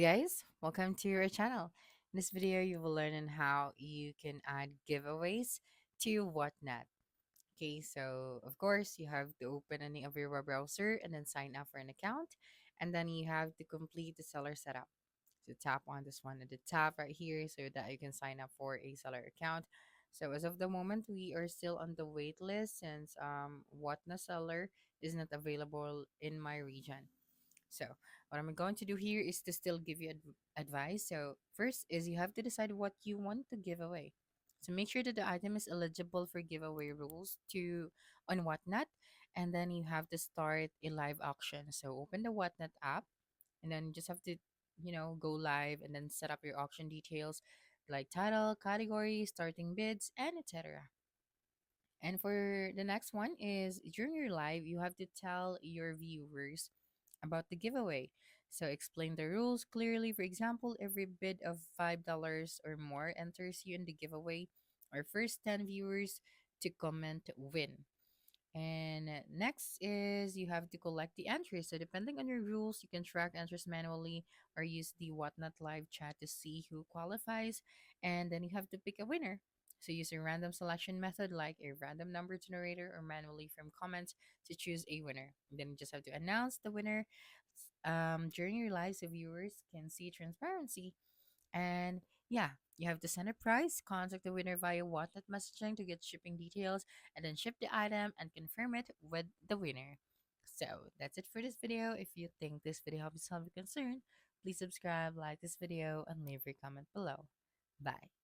Guys, welcome to our channel. In this video, you will learn on how you can add giveaways to Whatnot. Okay, so of course, you have to open any of your web browser and then sign up for an account, and then you have to complete the seller setup. So tap on this one at the top right here so that you can sign up for a seller account. So as of the moment, we are still on the wait list since Whatnot seller is not available in my region. So, what I'm going to do here is to still give you advice. So, first is you have to decide what you want to give away. So, make sure that the item is eligible for giveaway rules to on Whatnot, and then you have to start a live auction. So, open the Whatnot app, and then you just have to, go live and then set up your auction details like title, category, starting bids, and etc. And for the next one is during your live, you have to tell your viewers about the giveaway. So explain the rules clearly. For example, every bid of $5 or more enters you in the giveaway. Our first 10 viewers to comment win. And next is you have to collect the entries. So depending on your rules, you can track entries manually or use the Whatnot live chat to see who qualifies. And then you have to pick a winner. So use a random selection method like a random number generator or manually from comments to choose a winner. And then you just have to announce the winner during your live so viewers can see transparency. And yeah, you have to send a price, contact the winner via WhatsApp messaging to get shipping details, and then ship the item and confirm it with the winner. So that's it for this video. If you think this video helps solve your concern, please subscribe, like this video, and leave your comment below. Bye.